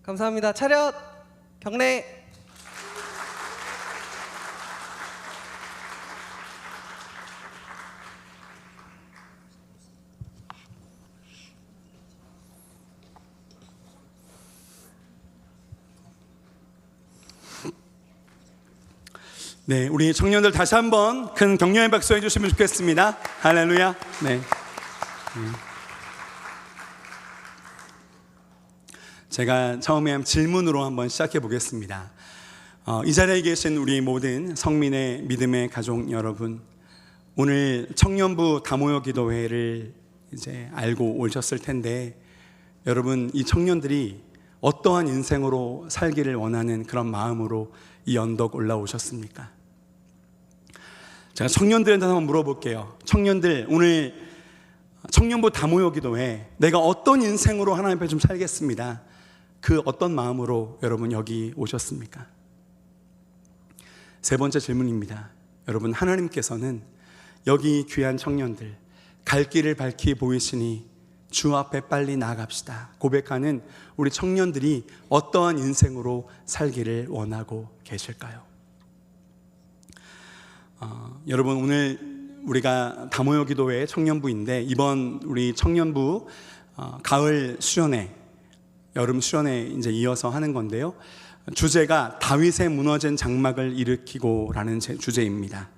감사합니다. 차렷! 경례! 네, 우리 청년들 다시 한번 큰 격려의 박수 해주시면 좋겠습니다. 할렐루야. 네. 제가 처음에 질문으로 한번 시작해 보겠습니다. 이 자리에 계신 우리 모든 성민의 믿음의 가족 여러분, 오늘 청년부 다모여 기도회를 이제 알고 오셨을 텐데, 여러분 이 청년들이 어떠한 인생으로 살기를 원하는 그런 마음으로 이 언덕 올라오셨습니까? 제가 청년들한테 한번 물어볼게요. 청년들, 오늘 청년부 다모여 기도회 내가 어떤 인생으로 하나님 앞에 좀 살겠습니다. 그 어떤 마음으로 여러분 여기 오셨습니까? 세 번째 질문입니다. 여러분, 하나님께서는 여기 귀한 청년들 갈 길을 밝히 보이시니 주 앞에 빨리 나아갑시다 고백하는 우리 청년들이 어떠한 인생으로 살기를 원하고 계실까요? 여러분, 오늘 우리가 다모여 기도회 청년부인데, 이번 우리 청년부 가을 수련회, 여름 수련회 이제 이어서 하는 건데요, 주제가 다윗의 무너진 장막을 일으키고라는 주제입니다.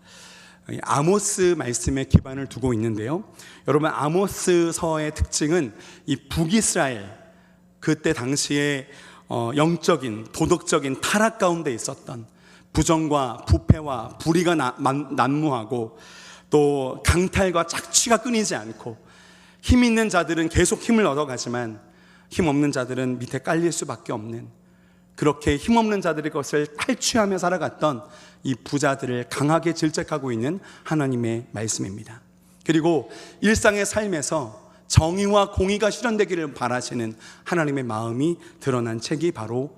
아모스 말씀에 기반을 두고 있는데요, 여러분 아모스서의 특징은 이 북이스라엘, 그때 당시에 영적인 도덕적인 타락 가운데 있었던 부정과 부패와 불의가 난무하고 또 강탈과 착취가 끊이지 않고, 힘 있는 자들은 계속 힘을 얻어가지만 힘 없는 자들은 밑에 깔릴 수밖에 없는, 그렇게 힘없는 자들의 것을 탈취하며 살아갔던 이 부자들을 강하게 질책하고 있는 하나님의 말씀입니다. 그리고 일상의 삶에서 정의와 공의가 실현되기를 바라시는 하나님의 마음이 드러난 책이 바로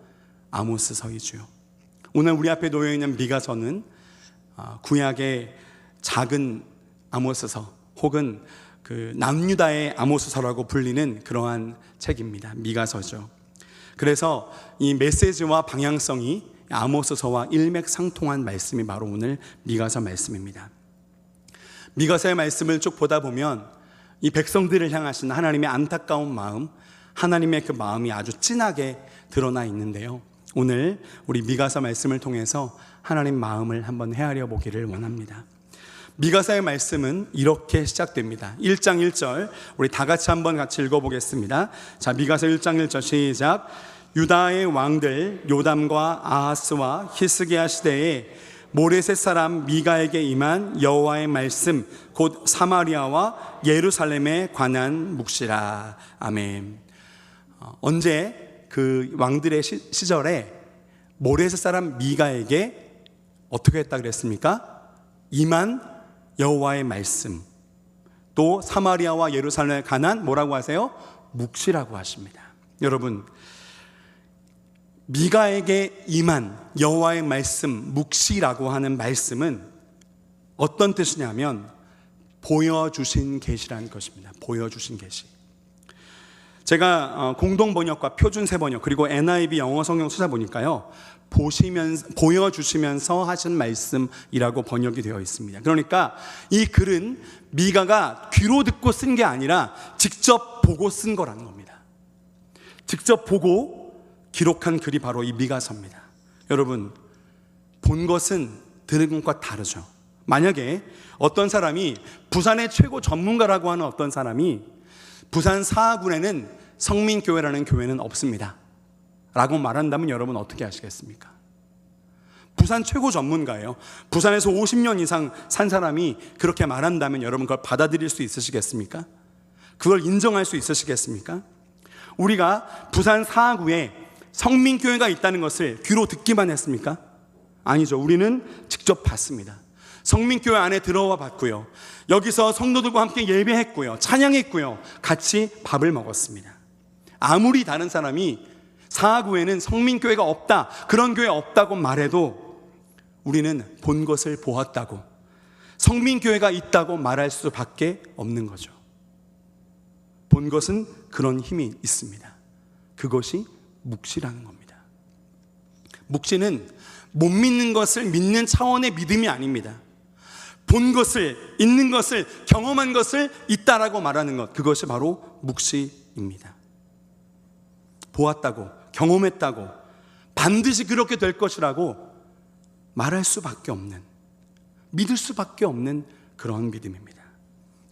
아모스서이죠. 오늘 우리 앞에 놓여있는 미가서는 구약의 작은 아모스서, 혹은 그 남유다의 아모스서라고 불리는 그러한 책입니다. 미가서죠. 그래서 이 메시지와 방향성이 아모스서와 일맥상통한 말씀이 바로 오늘 미가서 말씀입니다. 미가서의 말씀을 쭉 보다 보면 이 백성들을 향하신 하나님의 안타까운 마음, 하나님의 그 마음이 아주 진하게 드러나 있는데요, 오늘 우리 미가서 말씀을 통해서 하나님 마음을 한번 헤아려 보기를 원합니다. 미가서의 말씀은 이렇게 시작됩니다. 1장 1절 우리 다 같이 한번 같이 읽어보겠습니다. 자, 미가서 1장 1절 시작. 유다의 왕들 요담과 아하스와 히스기야 시대에 모레셋 사람 미가에게 임한 여호와의 말씀, 곧 사마리아와 예루살렘에 관한 묵시라. 아멘. 언제 그 왕들의 시절에 모레셋 사람 미가에게 어떻게 했다 그랬습니까? 임한 여호와의 말씀, 또 사마리아와 예루살렘에 관한 뭐라고 하세요? 묵시라고 하십니다. 여러분, 미가에게 임한 여호와의 말씀, 묵시라고 하는 말씀은 어떤 뜻이냐면 보여주신 계시라는 것입니다. 보여주신 계시. 제가 공동번역과 표준세번역 그리고 NIV 영어 성경 찾아보니까요, 보여주시면서 하신 말씀이라고 번역이 되어 있습니다. 그러니까 이 글은 미가가 귀로 듣고 쓴 게 아니라 직접 보고 쓴 거라는 겁니다. 직접 보고 기록한 글이 바로 이 미가서입니다. 여러분, 본 것은 들은 것과 다르죠. 만약에 어떤 사람이 부산의 최고 전문가라고 하는 어떤 사람이 부산 사하군에는 성민교회라는 교회는 없습니다 라고 말한다면 여러분 어떻게 하시겠습니까? 부산 최고 전문가예요. 부산에서 50년 이상 산 사람이 그렇게 말한다면 여러분 그걸 받아들일 수 있으시겠습니까? 그걸 인정할 수 있으시겠습니까? 우리가 부산 사하구에 성민교회가 있다는 것을 귀로 듣기만 했습니까? 아니죠. 우리는 직접 봤습니다. 성민교회 안에 들어와 봤고요, 여기서 성도들과 함께 예배했고요, 찬양했고요, 같이 밥을 먹었습니다. 아무리 다른 사람이 사하구에는 성민교회가 없다, 그런 교회 없다고 말해도 우리는 본 것을 보았다고, 성민교회가 있다고 말할 수밖에 없는 거죠. 본 것은 그런 힘이 있습니다. 그것이 묵시라는 겁니다. 묵시는 못 믿는 것을 믿는 차원의 믿음이 아닙니다. 본 것을, 있는 것을, 경험한 것을 있다라고 말하는 것, 그것이 바로 묵시입니다. 보았다고, 경험했다고, 반드시 그렇게 될 것이라고 말할 수밖에 없는, 믿을 수밖에 없는 그런 믿음입니다.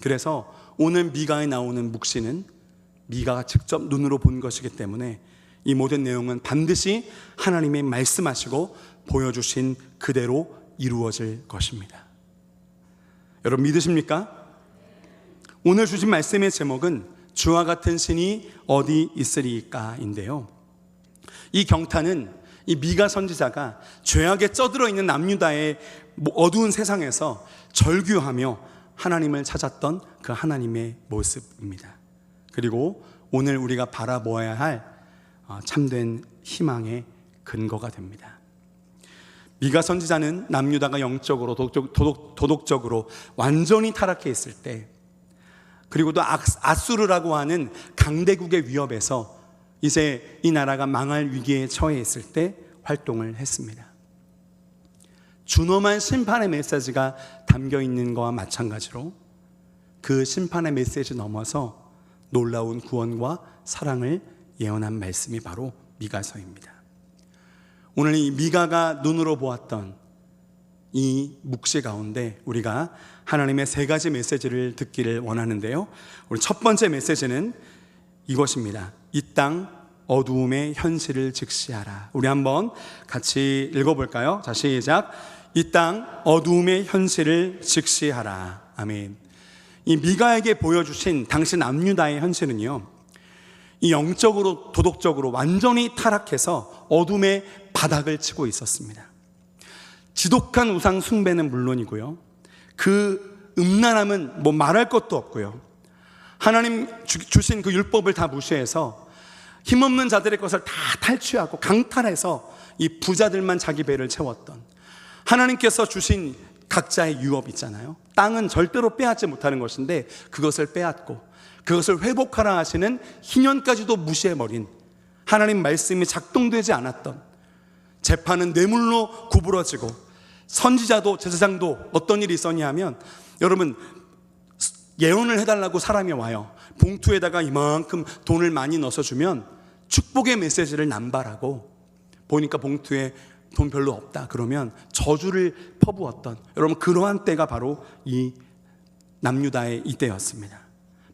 그래서 오늘 미가에 나오는 묵시는 미가가 직접 눈으로 본 것이기 때문에 이 모든 내용은 반드시 하나님의 말씀하시고 보여주신 그대로 이루어질 것입니다. 여러분 믿으십니까? 오늘 주신 말씀의 제목은 주와 같은 신이 어디 있으리까인데요, 이 경탄은 이 미가 선지자가 죄악에 쩌들어 있는 남유다의 어두운 세상에서 절규하며 하나님을 찾았던 그 하나님의 모습입니다. 그리고 오늘 우리가 바라보아야 할 참된 희망의 근거가 됩니다. 미가 선지자는 남유다가 영적으로 도덕적으로 완전히 타락해 있을 때, 그리고 또 아수르라고 하는 강대국의 위협에서 이제 이 나라가 망할 위기에 처해 있을 때 활동을 했습니다. 준엄한 심판의 메시지가 담겨 있는 것과 마찬가지로 그 심판의 메시지 넘어서 놀라운 구원과 사랑을 예언한 말씀이 바로 미가서입니다. 오늘 이 미가가 눈으로 보았던 이 묵시 가운데 우리가 하나님의 세 가지 메시지를 듣기를 원하는데요, 우리 첫 번째 메시지는 이것입니다. 이 땅 어두움의 현실을 직시하라. 우리 한번 같이 읽어볼까요? 자, 시작. 이 땅 어두움의 현실을 직시하라. 아멘. 이 미가에게 보여주신 당시 남유다의 현실은요, 이 영적으로 도덕적으로 완전히 타락해서 어둠의 바닥을 치고 있었습니다. 지독한 우상 숭배는 물론이고요, 그 음란함은 뭐 말할 것도 없고요, 하나님 주신 그 율법을 다 무시해서 힘없는 자들의 것을 다 탈취하고 강탈해서 이 부자들만 자기 배를 채웠던, 하나님께서 주신 각자의 유업 있잖아요, 땅은 절대로 빼앗지 못하는 것인데 그것을 빼앗고 그것을 회복하라 하시는 희년까지도 무시해버린, 하나님 말씀이 작동되지 않았던, 재판은 뇌물로 구부러지고, 선지자도 제사장도 어떤 일이 있었냐 하면, 여러분 예언을 해달라고 사람이 와요. 봉투에다가 이만큼 돈을 많이 넣어서 주면 축복의 메시지를 남발하고, 보니까 봉투에 돈 별로 없다 그러면 저주를 퍼부었던, 여러분 그러한 때가 바로 이 남유다의 이때였습니다.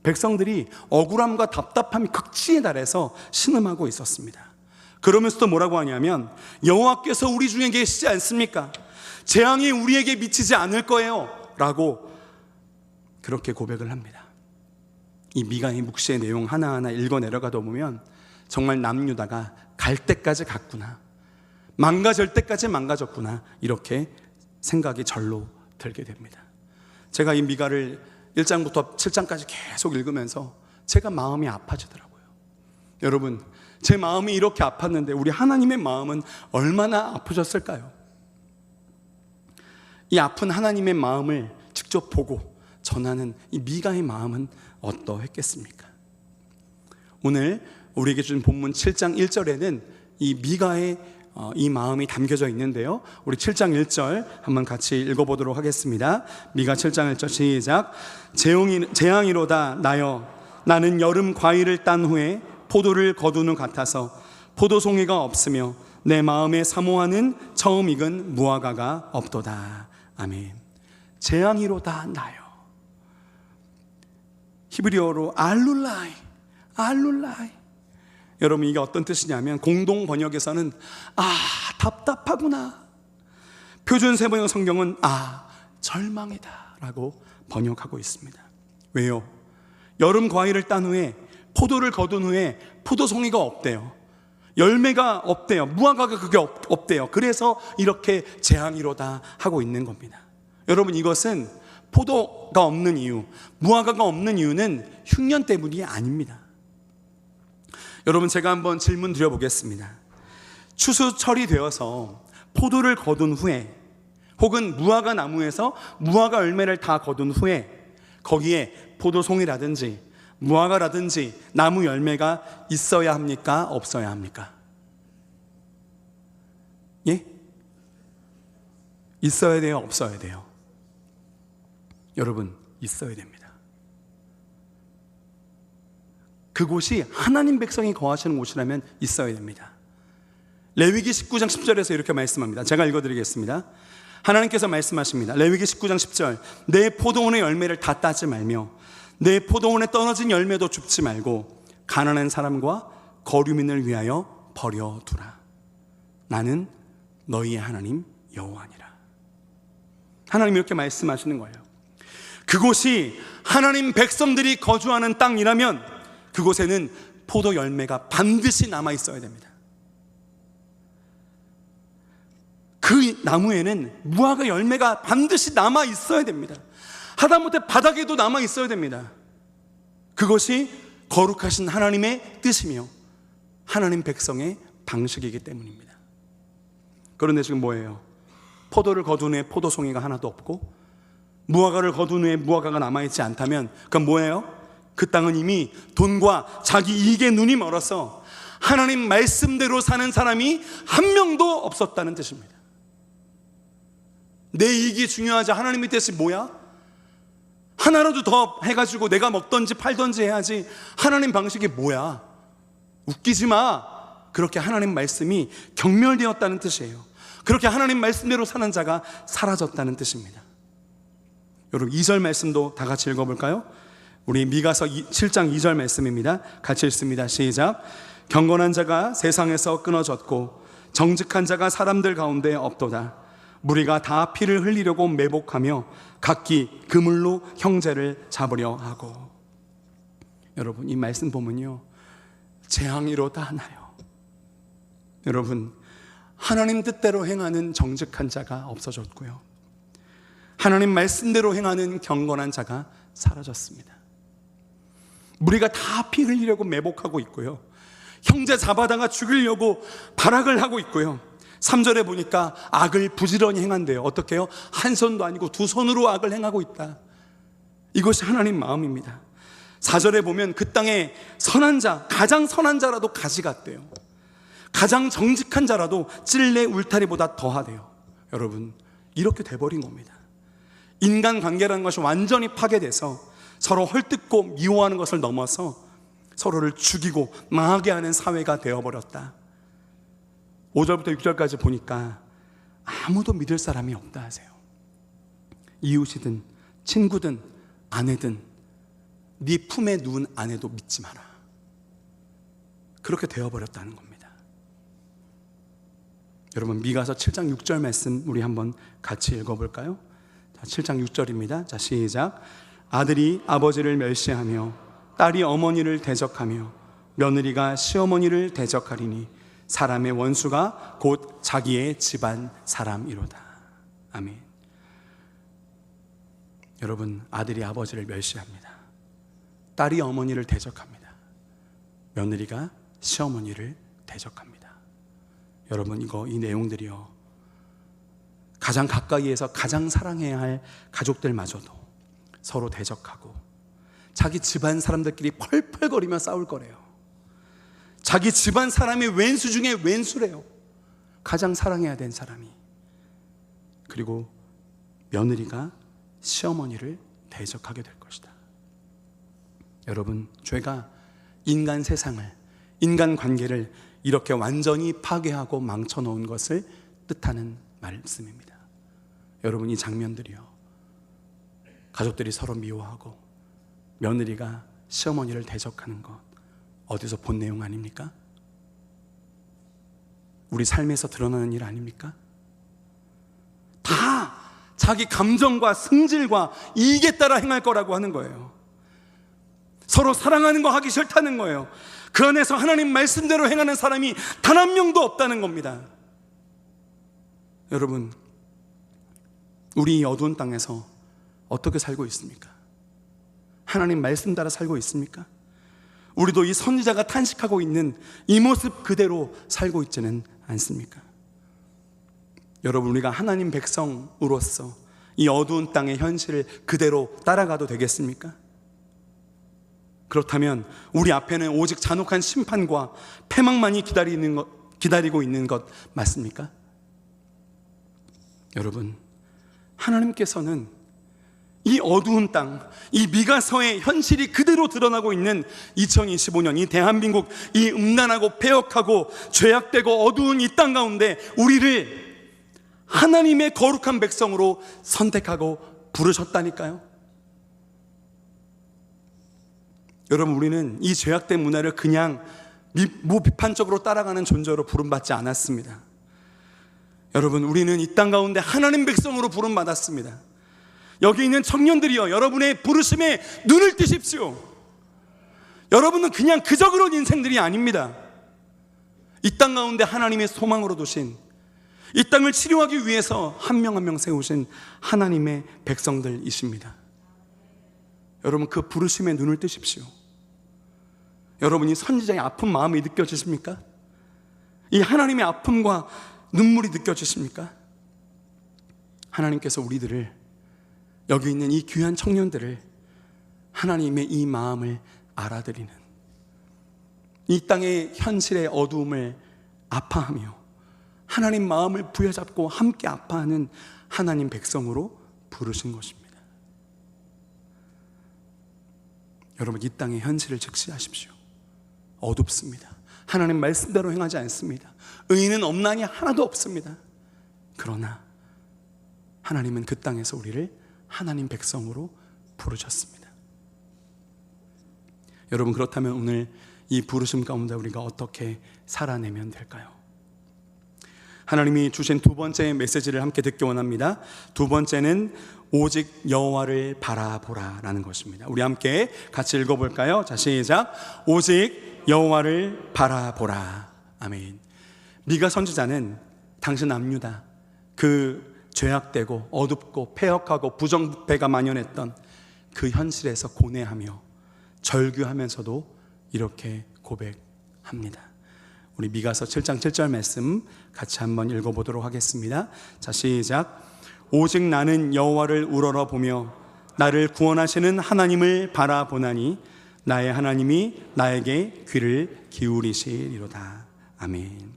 백성들이 억울함과 답답함이 극치에 달해서 신음하고 있었습니다. 그러면서도 뭐라고 하냐면, 여호와께서 우리 중에 계시지 않습니까? 재앙이 우리에게 미치지 않을 거예요 라고 그렇게 고백을 합니다. 이 미가의 묵시의 내용 하나하나 읽어 내려가다 보면 정말 남유다가 갈 때까지 갔구나, 망가질 때까지 망가졌구나, 이렇게 생각이 절로 들게 됩니다. 제가 이 미가를 1장부터 7장까지 계속 읽으면서 제가 마음이 아파지더라고요. 여러분, 제 마음이 이렇게 아팠는데 우리 하나님의 마음은 얼마나 아프셨을까요? 이 아픈 하나님의 마음을 직접 보고 전하는 이 미가의 마음은 어떠했겠습니까? 오늘 우리에게 준 본문 7장 1절에는 이 미가의 이 마음이 담겨져 있는데요, 우리 7장 1절 한번 같이 읽어보도록 하겠습니다. 미가 7장 1절 시작. 재앙이로다 나여, 나는 여름 과일을 딴 후에 포도를 거둔 후 같아서 포도송이가 없으며 내 마음에 사모하는 처음 익은 무화과가 없도다. 아멘. 재앙이로다 나여. 히브리어로 알룰라이, 알룰라이. 여러분 이게 어떤 뜻이냐면, 공동 번역에서는 답답하구나, 표준 세번역 성경은 절망이다 라고 번역하고 있습니다. 왜요? 여름 과일을 딴 후에 포도를 거둔 후에 포도송이가 없대요, 열매가 없대요, 무화과가 그게 없대요. 그래서 이렇게 재앙이로다 하고 있는 겁니다. 여러분 이것은 포도가 없는 이유, 무화과가 없는 이유는 흉년 때문이 아닙니다. 여러분 제가 한번 질문 드려보겠습니다. 추수철이 되어서 포도를 거둔 후에, 혹은 무화과 나무에서 무화과 열매를 다 거둔 후에 거기에 포도송이라든지 무화과라든지 나무 열매가 있어야 합니까? 없어야 합니까? 예? 있어야 돼요? 없어야 돼요? 여러분, 있어야 됩니다. 그곳이 하나님 백성이 거하시는 곳이라면 있어야 됩니다. 레위기 19장 10절에서 이렇게 말씀합니다. 제가 읽어드리겠습니다. 하나님께서 말씀하십니다. 레위기 19장 10절, 내 포도원의 열매를 다 따지 말며 내 포도원에 떨어진 열매도 줍지 말고 가난한 사람과 거류민을 위하여 버려두라. 나는 너희의 하나님 여호와니라. 하나님 이렇게 말씀하시는 거예요. 그곳이 하나님 백성들이 거주하는 땅이라면 그곳에는 포도 열매가 반드시 남아 있어야 됩니다. 그 나무에는 무화과 열매가 반드시 남아 있어야 됩니다. 하다못해 바닥에도 남아 있어야 됩니다. 그것이 거룩하신 하나님의 뜻이며 하나님 백성의 방식이기 때문입니다. 그런데 지금 뭐예요? 포도를 거둔 후에 포도송이가 하나도 없고 무화과를 거둔 후에 무화과가 남아있지 않다면 그건 뭐예요? 그 땅은 이미 돈과 자기 이익에 눈이 멀어서 하나님 말씀대로 사는 사람이 한 명도 없었다는 뜻입니다. 내 이익이 중요하지 하나님의 뜻이 뭐야? 하나라도 더 해가지고 내가 먹던지 팔던지 해야지 하나님 방식이 뭐야? 웃기지 마. 그렇게 하나님 말씀이 경멸되었다는 뜻이에요. 그렇게 하나님 말씀대로 사는 자가 사라졌다는 뜻입니다. 여러분 2절 말씀도 다 같이 읽어볼까요? 우리 미가서 7장 2절 말씀입니다. 같이 읽습니다. 시작. 경건한 자가 세상에서 끊어졌고 정직한 자가 사람들 가운데 없도다. 무리가 다 피를 흘리려고 매복하며 각기 그물로 형제를 잡으려 하고. 여러분 이 말씀 보면요 재앙이로다 하나요. 여러분 하나님 뜻대로 행하는 정직한 자가 없어졌고요, 하나님 말씀대로 행하는 경건한 자가 사라졌습니다. 무리가 다 피 흘리려고 매복하고 있고요, 형제 잡아다가 죽이려고 발악을 하고 있고요, 3절에 보니까 악을 부지런히 행한대요. 어떻게 해요? 한 손도 아니고 두 손으로 악을 행하고 있다. 이것이 하나님 마음입니다. 4절에 보면 그 땅에 선한 자, 가장 선한 자라도 가시 같대요. 가장 정직한 자라도 찔레 울타리보다 더하대요. 여러분 이렇게 돼버린 겁니다. 인간관계라는 것이 완전히 파괴돼서 서로 헐뜯고 미워하는 것을 넘어서 서로를 죽이고 망하게 하는 사회가 되어버렸다. 5절부터 6절까지 보니까 아무도 믿을 사람이 없다 하세요. 이웃이든 친구든 아내든 네 품에 누운 아내도 믿지 마라. 그렇게 되어버렸다는 겁니다. 여러분 미가서 7장 6절 말씀 우리 한번 같이 읽어볼까요? 자, 7장 6절입니다. 자, 시작. 아들이 아버지를 멸시하며 딸이 어머니를 대적하며 며느리가 시어머니를 대적하리니 사람의 원수가 곧 자기의 집안 사람이로다. 아멘. 여러분 아들이 아버지를 멸시합니다. 딸이 어머니를 대적합니다. 며느리가 시어머니를 대적합니다. 여러분 이 내용들이요 가장 가까이에서 가장 사랑해야 할 가족들마저도 서로 대적하고 자기 집안 사람들끼리 펄펄거리며 싸울 거래요. 자기 집안 사람이 왼수 중에 왼수래요. 가장 사랑해야 된 사람이. 그리고 며느리가 시어머니를 대적하게 될 것이다. 여러분 죄가 인간 세상을, 인간 관계를 이렇게 완전히 파괴하고 망쳐놓은 것을 뜻하는 말씀입니다. 여러분 이 장면들이요 가족들이 서로 미워하고 며느리가 시어머니를 대적하는 것 어디서 본 내용 아닙니까? 우리 삶에서 드러나는 일 아닙니까? 다 자기 감정과 승질과 이익에 따라 행할 거라고 하는 거예요. 서로 사랑하는 거 하기 싫다는 거예요. 그 안에서 하나님 말씀대로 행하는 사람이 단 한 명도 없다는 겁니다. 여러분 우리 이 어두운 땅에서 어떻게 살고 있습니까? 하나님 말씀 따라 살고 있습니까? 우리도 이 선지자가 탄식하고 있는 이 모습 그대로 살고 있지는 않습니까? 여러분 우리가 하나님 백성으로서 이 어두운 땅의 현실을 그대로 따라가도 되겠습니까? 그렇다면 우리 앞에는 오직 잔혹한 심판과 패망만이 기다리고 있는 것 맞습니까? 여러분, 하나님께서는 이 어두운 땅, 이 미가서의 현실이 그대로 드러나고 있는 2025년 이 대한민국, 이 음란하고 폐역하고 죄악되고 어두운 이 땅 가운데 우리를 하나님의 거룩한 백성으로 선택하고 부르셨다니까요. 여러분, 우리는 이 죄악된 문화를 그냥 무비판적으로 따라가는 존재로 부름받지 않았습니다. 여러분, 우리는 이 땅 가운데 하나님 백성으로 부름받았습니다. 여기 있는 청년들이여, 여러분의 부르심에 눈을 뜨십시오. 여러분은 그냥 그저 그런 인생들이 아닙니다. 이 땅 가운데 하나님의 소망으로 두신, 이 땅을 치료하기 위해서 한 명 한 명 세우신 하나님의 백성들이십니다. 여러분, 그 부르심에 눈을 뜨십시오. 여러분이 선지자의 아픈 마음이 느껴지십니까? 이 하나님의 아픔과 눈물이 느껴지십니까? 하나님께서 우리들을, 여기 있는 이 귀한 청년들을 하나님의 이 마음을 알아들이는, 이 땅의 현실의 어두움을 아파하며 하나님 마음을 부여잡고 함께 아파하는 하나님 백성으로 부르신 것입니다. 여러분, 이 땅의 현실을 직시하십시오. 어둡습니다. 하나님 말씀대로 행하지 않습니다. 의인은 없나니 하나도 없습니다. 그러나 하나님은 그 땅에서 우리를 하나님 백성으로 부르셨습니다. 여러분, 그렇다면 오늘 이 부르심 가운데 우리가 어떻게 살아내면 될까요? 하나님이 주신 두 번째 메시지를 함께 듣기 원합니다. 두 번째는 오직 여호와를 바라보라 라는 것입니다. 우리 함께 같이 읽어볼까요? 자, 시작. 오직 여호와를 바라보라. 아멘. 미가 선지자는 당신 압류다, 그 죄악되고 어둡고 폐역하고 부정부패가 만연했던 그 현실에서 고뇌하며 절규하면서도 이렇게 고백합니다. 우리 미가서 7장 7절 말씀 같이 한번 읽어보도록 하겠습니다. 자, 시작. 오직 나는 여호와를 우러러보며 나를 구원하시는 하나님을 바라보나니 나의 하나님이 나에게 귀를 기울이시리로다. 아멘.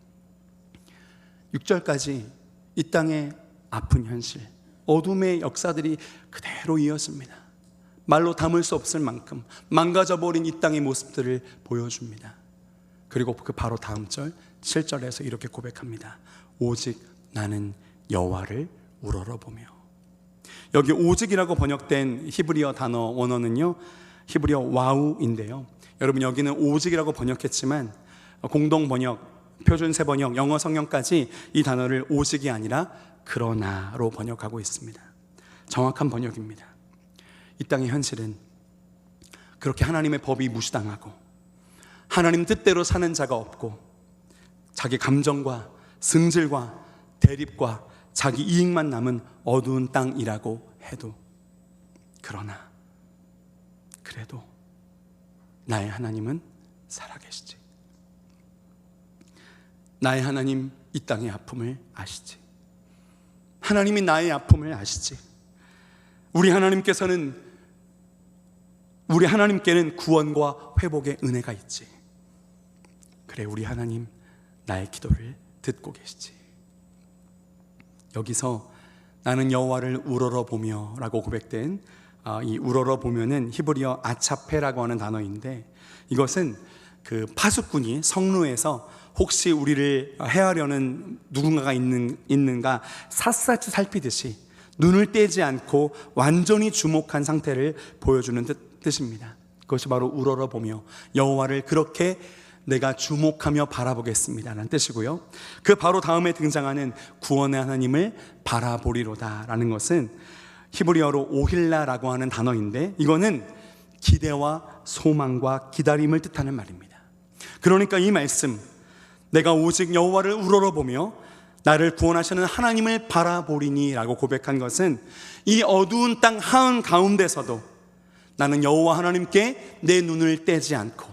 6절까지 이 땅의 아픈 현실, 어둠의 역사들이 그대로 이어집니다. 말로 담을 수 없을 만큼 망가져버린 이 땅의 모습들을 보여줍니다. 그리고 그 바로 다음 절 7절에서 이렇게 고백합니다. 오직 나는 여호와를 우러러보며. 여기 오직이라고 번역된 히브리어 단어 원어는요, 히브리어 와우인데요, 여러분, 여기는 오직이라고 번역했지만 공동 번역, 표준 세 번역, 영어 성경까지 이 단어를 오직이 아니라 그러나로 번역하고 있습니다. 정확한 번역입니다. 이 땅의 현실은 그렇게 하나님의 법이 무시당하고 하나님 뜻대로 사는 자가 없고 자기 감정과 승질과 대립과 자기 이익만 남은 어두운 땅이라고 해도, 그러나 그래도 나의 하나님은 살아계시지. 나의 하나님 이 땅의 아픔을 아시지. 하나님이 나의 아픔을 아시지. 우리 하나님께는 구원과 회복의 은혜가 있지. 그래, 우리 하나님 나의 기도를 듣고 계시지. 여기서 나는 여호와를 우러러보며 라고 고백된 이 우러러보면은 히브리어 아차페라고 하는 단어인데, 이것은 그 파수꾼이 성루에서 혹시 우리를 해하려는 누군가가 있는가 샅샅이 살피듯이 눈을 떼지 않고 완전히 주목한 상태를 보여주는 뜻입니다. 그것이 바로 우러러보며 여호와를 그렇게 내가 주목하며 바라보겠습니다 라는 뜻이고요, 그 바로 다음에 등장하는 구원의 하나님을 바라보리로다 라는 것은 히브리어로 오힐라라고 하는 단어인데, 이거는 기대와 소망과 기다림을 뜻하는 말입니다. 그러니까 이 말씀, 내가 오직 여호와를 우러러보며 나를 구원하시는 하나님을 바라보리니 라고 고백한 것은 이 어두운 땅 한가운데서도 나는 여호와 하나님께 내 눈을 떼지 않고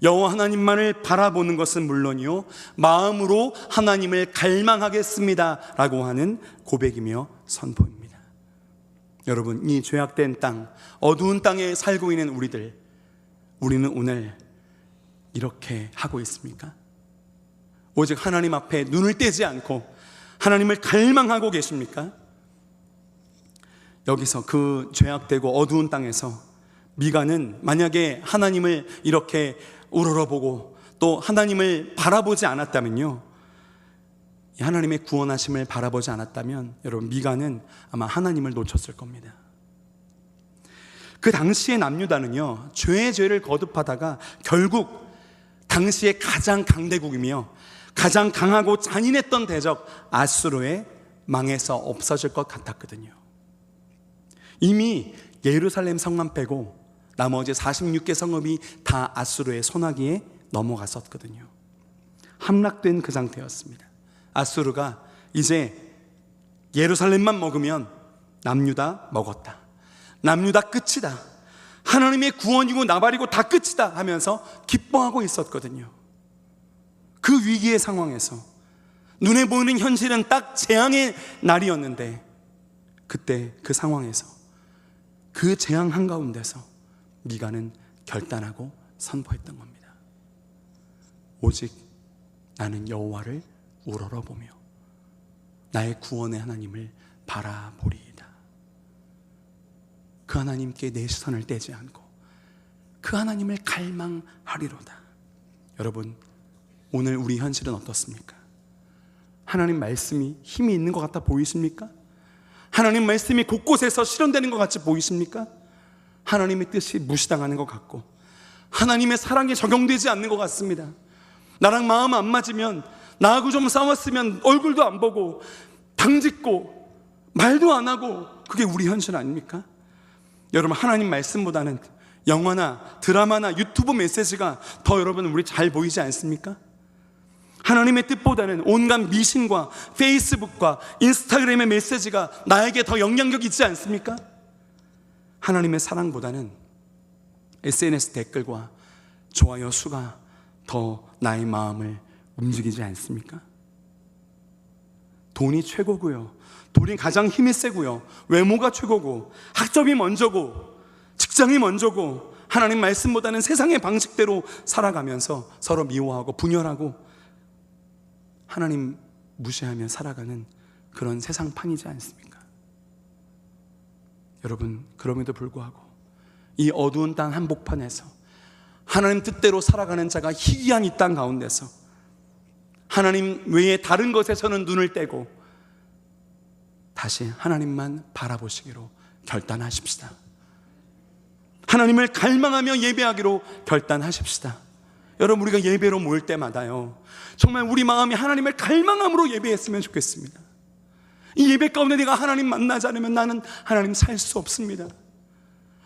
여호와 하나님만을 바라보는 것은 물론이요, 마음으로 하나님을 갈망하겠습니다 라고 하는 고백이며 선포입니다. 여러분, 이 죄악된 땅, 어두운 땅에 살고 있는 우리는 오늘 이렇게 하고 있습니까? 오직 하나님 앞에 눈을 떼지 않고 하나님을 갈망하고 계십니까? 여기서 그 죄악되고 어두운 땅에서 미가는 만약에 하나님을 이렇게 우러러보고 또 하나님을 바라보지 않았다면요, 하나님의 구원하심을 바라보지 않았다면 여러분, 미가는 아마 하나님을 놓쳤을 겁니다. 그 당시의 남유다는요, 죄의 죄를 거듭하다가 결국 당시의 가장 강대국이며 가장 강하고 잔인했던 대적 아수르에 망해서 없어질 것 같았거든요. 이미 예루살렘 성만 빼고 나머지 46개 성읍이 다 아수르의 손아귀에 넘어갔었거든요. 함락된 그 상태였습니다. 아수르가 이제 예루살렘만 먹으면 남유다 먹었다, 남유다 끝이다, 하나님의 구원이고 나발이고 다 끝이다 하면서 기뻐하고 있었거든요. 그 위기의 상황에서 눈에 보이는 현실은 딱 재앙의 날이었는데, 그때 그 상황에서 그 재앙 한가운데서 미가는 결단하고 선포했던 겁니다. 오직 나는 여호와를 우러러보며 나의 구원의 하나님을 바라보리이다. 그 하나님께 내 시선을 떼지 않고 그 하나님을 갈망하리로다. 여러분, 오늘 우리 현실은 어떻습니까? 하나님 말씀이 힘이 있는 것 같아 보이십니까? 하나님 말씀이 곳곳에서 실현되는 것 같이 보이십니까? 하나님의 뜻이 무시당하는 것 같고 하나님의 사랑에 적용되지 않는 것 같습니다. 나랑 마음 안 맞으면, 나하고 좀 싸웠으면 얼굴도 안 보고 당짓고 말도 안 하고, 그게 우리 현실 아닙니까? 여러분, 하나님 말씀보다는 영화나 드라마나 유튜브 메시지가 더 여러분 우리 잘 보이지 않습니까? 하나님의 뜻보다는 온갖 미신과 페이스북과 인스타그램의 메시지가 나에게 더 영향력 있지 않습니까? 하나님의 사랑보다는 SNS 댓글과 좋아요 수가 더 나의 마음을 움직이지 않습니까? 돈이 최고고요, 돈이 가장 힘이 세고요, 외모가 최고고, 학점이 먼저고, 직장이 먼저고, 하나님 말씀보다는 세상의 방식대로 살아가면서 서로 미워하고 분열하고 하나님 무시하며 살아가는 그런 세상판이지 않습니까? 여러분, 그럼에도 불구하고 이 어두운 땅 한복판에서 하나님 뜻대로 살아가는 자가 희귀한 이 땅 가운데서 하나님 외에 다른 것에서는 눈을 떼고 다시 하나님만 바라보시기로 결단하십시다. 하나님을 갈망하며 예배하기로 결단하십시다. 여러분, 우리가 예배로 모일 때마다요, 정말 우리 마음이 하나님을 갈망함으로 예배했으면 좋겠습니다. 이 예배 가운데 내가 하나님 만나지 않으면 나는 하나님 살 수 없습니다.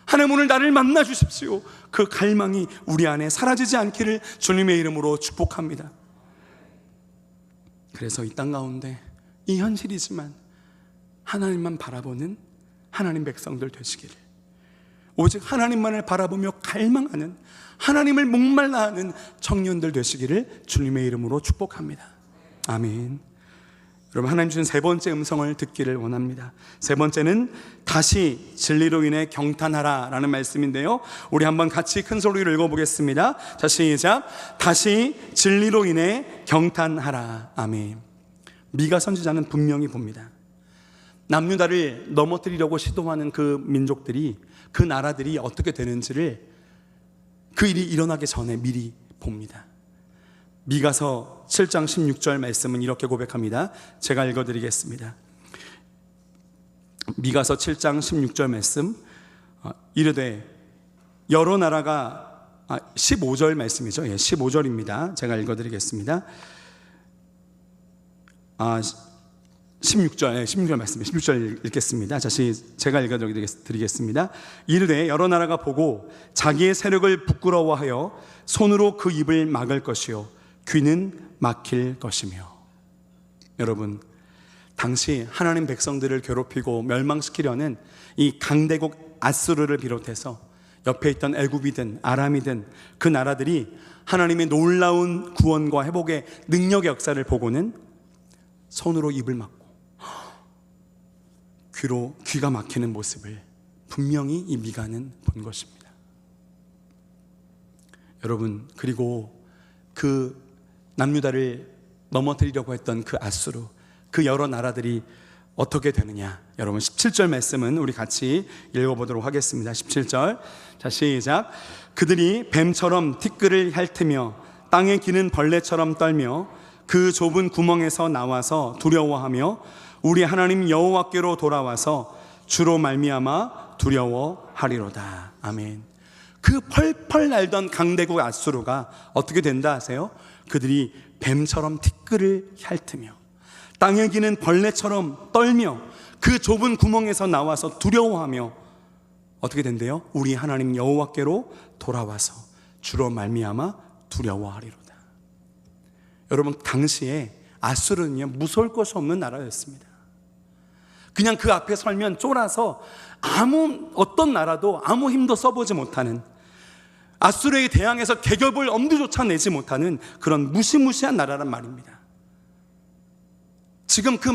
하나님, 오늘 나를 만나 주십시오. 그 갈망이 우리 안에 사라지지 않기를 주님의 이름으로 축복합니다. 그래서 이 땅 가운데 이 현실이지만 하나님만 바라보는 하나님 백성들 되시기를, 오직 하나님만을 바라보며 갈망하는, 하나님을 목말라 하는 청년들 되시기를 주님의 이름으로 축복합니다. 아멘. 여러분, 하나님 주신 세 번째 음성을 듣기를 원합니다. 세 번째는 다시 진리로 인해 경탄하라 라는 말씀인데요, 우리 한번 같이 큰 소리로 읽어보겠습니다. 자, 시작. 다시 진리로 인해 경탄하라. 아멘. 미가 선지자는 분명히 봅니다. 남유다를 넘어뜨리려고 시도하는 그 민족들이, 그 나라들이 어떻게 되는지를, 그 일이 일어나기 전에 미리 봅니다. 미가서 7장 16절 말씀은 이렇게 고백합니다. 제가 읽어드리겠습니다. 미가서 7장 16절 말씀, 이르되 여러 나라가, 15절 말씀이죠. 15절입니다. 제가 읽어드리겠습니다. 16절 말씀, 16절 읽겠습니다. 다시 제가 읽어드리겠습니다. 이르되 여러 나라가 보고 자기의 세력을 부끄러워하여 손으로 그 입을 막을 것이요 귀는 막힐 것이며. 여러분, 당시 하나님 백성들을 괴롭히고 멸망시키려는 이 강대국 아수르를 비롯해서 옆에 있던 애굽이든 아람이든 그 나라들이 하나님의 놀라운 구원과 회복의 능력의 역사를 보고는 손으로 입을 막고 귀가 막히는 모습을 분명히 이 미가는 본 것입니다. 여러분, 그리고 그 남유다를 넘어뜨리려고 했던 그 아수르, 그 여러 나라들이 어떻게 되느냐. 여러분 17절 말씀은 우리 같이 읽어보도록 하겠습니다. 17절, 자 시작. 그들이 뱀처럼 티끌을 핥으며 땅에 기는 벌레처럼 떨며 그 좁은 구멍에서 나와서 두려워하며 우리 하나님 여호와께로 돌아와서 주로 말미암아 두려워하리로다. 아멘. 그 펄펄 날던 강대국 아수르가 어떻게 된다 하세요? 그들이 뱀처럼 티끌을 핥으며 땅에 기는 벌레처럼 떨며 그 좁은 구멍에서 나와서 두려워하며 어떻게 된대요? 우리 하나님 여호와께로 돌아와서 주로 말미암아 두려워하리로다. 여러분 당시에 아수르는요 무서울 것이 없는 나라였습니다. 그냥 그 앞에 설면 쫄아서 어떤 나라도 아무 힘도 써보지 못하는, 아수르에 대항해서 개겹을 엄두조차 내지 못하는 그런 무시무시한 나라란 말입니다. 지금 그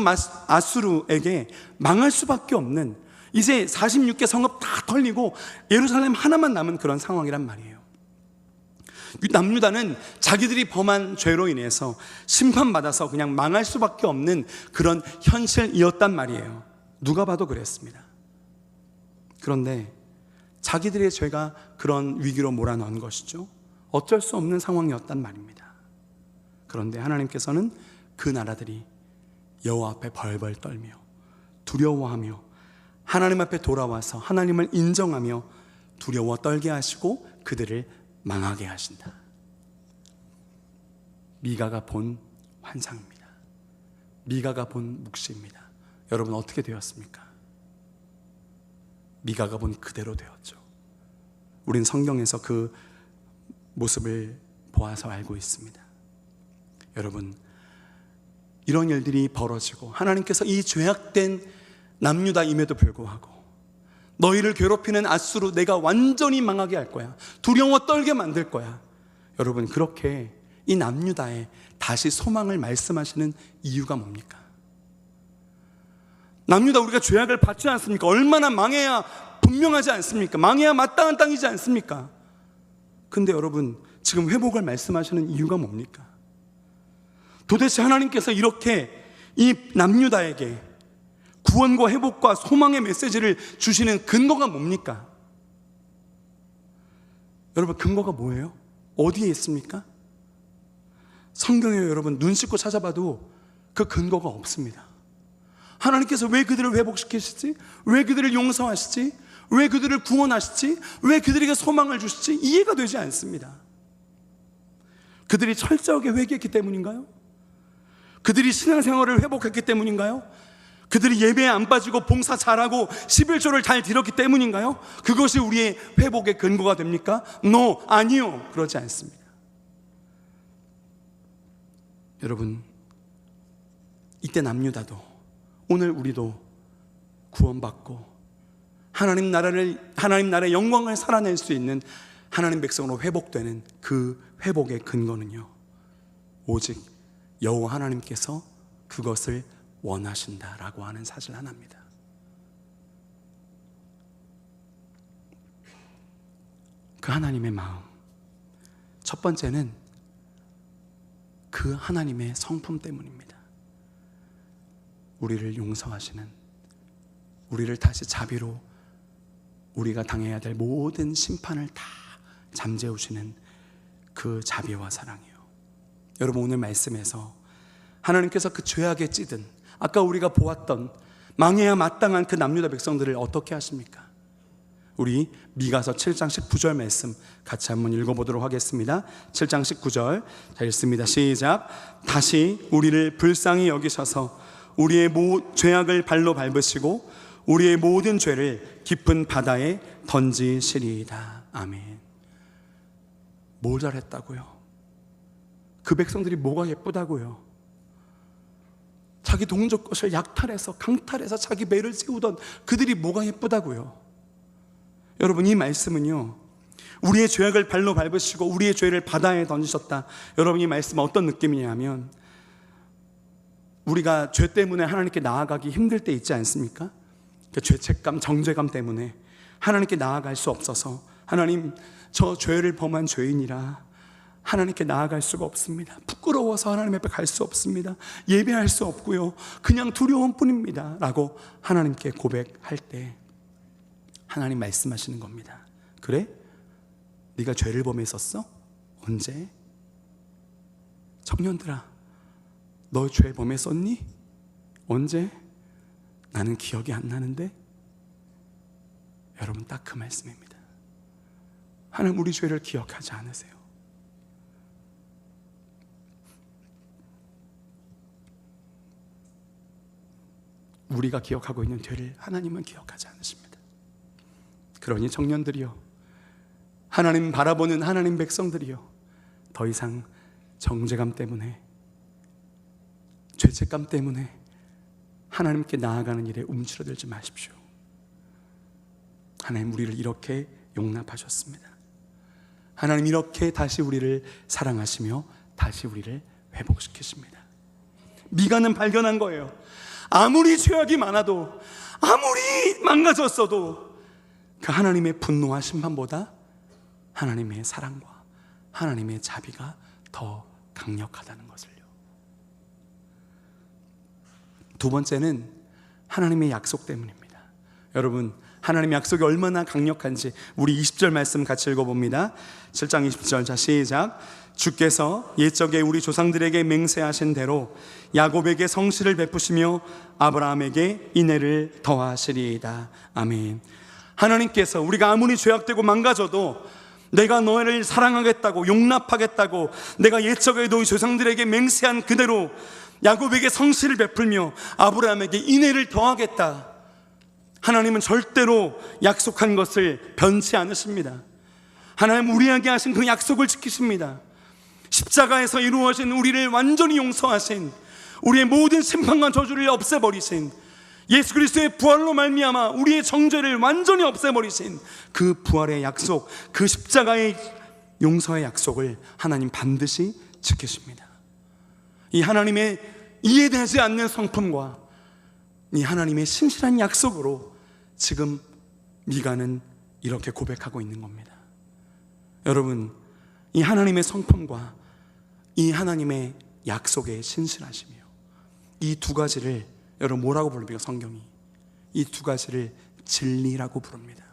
아수르에게 망할 수밖에 없는, 이제 46개 성읍 다 털리고 예루살렘 하나만 남은 그런 상황이란 말이에요. 남유다는 자기들이 범한 죄로 인해서 심판받아서 그냥 망할 수밖에 없는 그런 현실이었단 말이에요. 누가 봐도 그랬습니다. 그런데 자기들의 죄가 그런 위기로 몰아넣은 것이죠. 어쩔 수 없는 상황이었단 말입니다. 그런데 하나님께서는 그 나라들이 여호와 앞에 벌벌 떨며 두려워하며 하나님 앞에 돌아와서 하나님을 인정하며 두려워 떨게 하시고 그들을 망하게 하신다. 미가가 본 환상입니다. 미가가 본 묵시입니다. 여러분 어떻게 되었습니까? 미가가 본 그대로 되었죠. 우린 성경에서 그 모습을 보아서 알고 있습니다. 여러분 이런 일들이 벌어지고 하나님께서 이 죄악된 남유다임에도 불구하고 너희를 괴롭히는 아수르 내가 완전히 망하게 할 거야, 두려워 떨게 만들 거야. 여러분 그렇게 이 남유다에 다시 소망을 말씀하시는 이유가 뭡니까? 남유다 우리가 죄악을 받지 않습니까? 얼마나 망해야 분명하지 않습니까? 망해야 마땅한 땅이지 않습니까? 근데 여러분 지금 회복을 말씀하시는 이유가 뭡니까? 도대체 하나님께서 이렇게 이 남유다에게 구원과 회복과 소망의 메시지를 주시는 근거가 뭡니까? 여러분 근거가 뭐예요? 어디에 있습니까? 성경에 여러분 눈 씻고 찾아봐도 그 근거가 없습니다. 하나님께서 왜 그들을 회복시키시지? 왜 그들을 용서하시지? 왜 그들을 구원하시지? 왜 그들에게 소망을 주시지? 이해가 되지 않습니다. 그들이 철저하게 회개했기 때문인가요? 그들이 신앙생활을 회복했기 때문인가요? 그들이 예배에 안 빠지고 봉사 잘하고 11조를 잘 드렸기 때문인가요? 그것이 우리의 회복의 근거가 됩니까? No, 아니요. 그러지 않습니다. 여러분 이때 남유다도 오늘 우리도 구원받고 하나님 나라의 영광을 살아낼 수 있는 하나님 백성으로 회복되는 그 회복의 근거는요 오직 여호와 하나님께서 그것을 원하신다라고 하는 사실 하나입니다. 그 하나님의 마음, 첫 번째는 그 하나님의 성품 때문입니다. 우리를 용서하시는, 우리를 다시 자비로 우리가 당해야 될 모든 심판을 다 잠재우시는 그 자비와 사랑이요. 여러분 오늘 말씀에서 하나님께서 그 죄악에 찌든 아까 우리가 보았던 망해야 마땅한 그 남유다 백성들을 어떻게 하십니까? 우리 미가서 7장 19절 말씀 같이 한번 읽어보도록 하겠습니다. 7장 19절 자 읽습니다. 시작. 다시 우리를 불쌍히 여기셔서 우리의 죄악을 발로 밟으시고 우리의 모든 죄를 깊은 바다에 던지시리이다. 아멘. 뭘 잘했다고요? 그 백성들이 뭐가 예쁘다고요? 자기 동족 것을 약탈해서 강탈해서 자기 매를 세우던 그들이 뭐가 예쁘다고요? 여러분 이 말씀은요 우리의 죄악을 발로 밟으시고 우리의 죄를 바다에 던지셨다. 여러분 이 말씀은 어떤 느낌이냐면 우리가 죄 때문에 하나님께 나아가기 힘들 때 있지 않습니까? 그 죄책감, 정죄감 때문에 하나님께 나아갈 수 없어서 하나님 저 죄를 범한 죄인이라 하나님께 나아갈 수가 없습니다. 부끄러워서 하나님 앞에 갈 수 없습니다. 예배할 수 없고요. 그냥 두려움 뿐입니다. 라고 하나님께 고백할 때 하나님 말씀하시는 겁니다. 그래? 네가 죄를 범했었어? 언제? 청년들아, 너 죄 범했었니? 언제? 나는 기억이 안 나는데? 여러분, 딱 그 말씀입니다. 하나님 우리 죄를 기억하지 않으세요. 우리가 기억하고 있는 죄를 하나님은 기억하지 않으십니다. 그러니 청년들이요, 하나님 바라보는 하나님 백성들이요, 더 이상 정죄감 때문에, 죄책감 때문에 하나님께 나아가는 일에 움츠러들지 마십시오. 하나님 우리를 이렇게 용납하셨습니다. 하나님 이렇게 다시 우리를 사랑하시며 다시 우리를 회복시키십니다. 미가는 발견한 거예요. 아무리 죄악이 많아도, 아무리 망가졌어도 그 하나님의 분노와 심판보다 하나님의 사랑과 하나님의 자비가 더 강력하다는 것을요. 두 번째는 하나님의 약속 때문입니다. 여러분, 하나님의 약속이 얼마나 강력한지 우리 20절 말씀 같이 읽어봅니다. 7장 20절, 자 시작. 주께서 옛적에 우리 조상들에게 맹세하신 대로 야곱에게 성실을 베푸시며 아브라함에게 인애를 더하시리이다. 아멘. 하나님께서 우리가 아무리 죄악되고 망가져도 내가 너를 사랑하겠다고, 용납하겠다고, 내가 옛적에 너희 조상들에게 맹세한 그대로 야곱에게 성실을 베풀며 아브라함에게 인애를 더하겠다. 하나님은 절대로 약속한 것을 변치 않으십니다. 하나님 우리에게 하신 그 약속을 지키십니다. 십자가에서 이루어진 우리를 완전히 용서하신, 우리의 모든 심판과 저주를 없애버리신, 예수 그리스도의 부활로 말미암아 우리의 정죄를 완전히 없애버리신 그 부활의 약속, 그 십자가의 용서의 약속을 하나님 반드시 지키십니다. 이 하나님의 이해되지 않는 성품과 이 하나님의 신실한 약속으로 지금 미가는 이렇게 고백하고 있는 겁니다. 여러분, 이 하나님의 성품과 이 하나님의 약속에 신실하시며 이 두 가지를 여러분 뭐라고 부릅니까? 성경이 이 두 가지를 진리라고 부릅니다.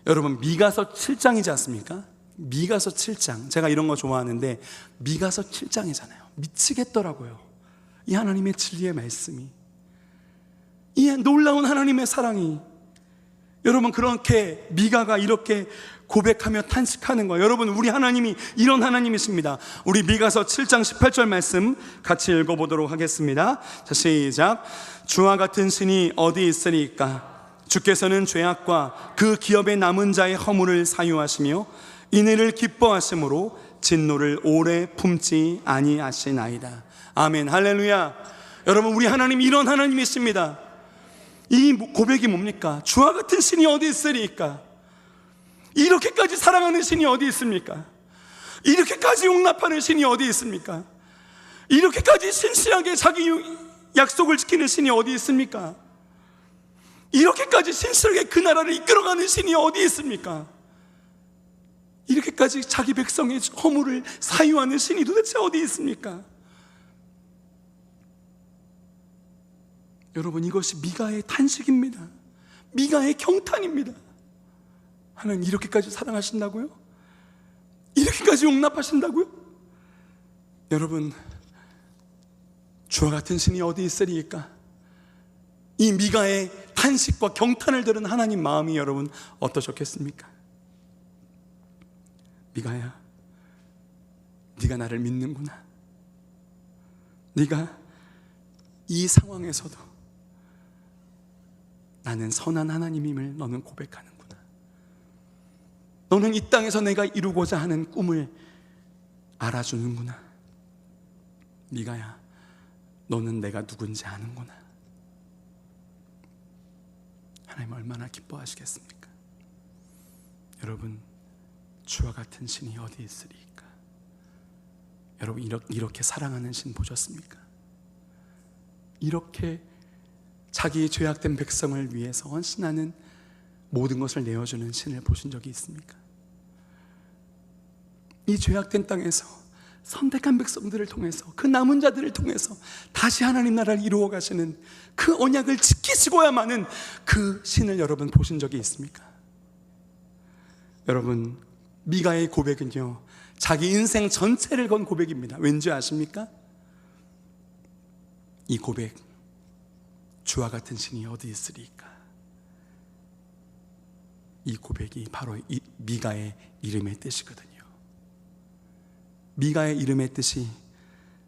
여러분, 미가서 7장이지 않습니까? 미가서 7장, 제가 이런 거 좋아하는데 미가서 7장이잖아요. 미치겠더라고요. 이 하나님의 진리의 말씀이, 이 놀라운 하나님의 사랑이. 여러분, 그렇게 미가가 이렇게 고백하며 탄식하는 거예요. 여러분, 우리 하나님이 이런 하나님이십니다. 우리 미가서 7장 18절 말씀 같이 읽어보도록 하겠습니다. 자, 시작. 주와 같은 신이 어디 있으리까? 주께서는 죄악과 그 기업에 남은 자의 허물을 사유하시며 인애를 기뻐하심으로 진노를 오래 품지 아니하시나이다. 아멘, 할렐루야. 여러분, 우리 하나님 이런 하나님이십니다. 이 고백이 뭡니까? 주와 같은 신이 어디 있으리까? 이렇게까지 사랑하는 신이 어디 있습니까? 이렇게까지 용납하는 신이 어디 있습니까? 이렇게까지 신실하게 자기 약속을 지키는 신이 어디 있습니까? 이렇게까지 신실하게 그 나라를 이끌어가는 신이 어디 있습니까? 이렇게까지 자기 백성의 허물을 사유하는 신이 도대체 어디 있습니까? 여러분, 이것이 미가의 탄식입니다. 미가의 경탄입니다. 하나님 이렇게까지 사랑하신다고요? 이렇게까지 용납하신다고요? 여러분, 주와 같은 신이 어디 있으리까? 이 미가의 탄식과 경탄을 들은 하나님 마음이 여러분 어떠셨겠습니까? 미가야, 네가 나를 믿는구나. 네가 이 상황에서도 나는 선한 하나님임을 너는 고백하는구나. 너는 이 땅에서 내가 이루고자 하는 꿈을 알아주는구나. 미가야, 너는 내가 누군지 아는구나. 하나님 얼마나 기뻐하시겠습니까? 여러분, 주와 같은 신이 어디 있으리까? 여러분, 이렇게 사랑하는 신 보셨습니까? 이렇게 자기 죄악된 백성을 위해서 헌신하는 모든 것을 내어주는 신을 보신 적이 있습니까? 이 죄악된 땅에서 선택한 백성들을 통해서, 그 남은 자들을 통해서 다시 하나님 나라를 이루어 가시는 그 언약을 지키시고야만은 그 신을 여러분 보신 적이 있습니까? 여러분, 미가의 고백은요, 자기 인생 전체를 건 고백입니다. 왠지 아십니까? 이 고백, 주와 같은 신이 어디 있으리까? 이 고백이 바로 이 미가의 이름의 뜻이거든요. 미가의 이름의 뜻이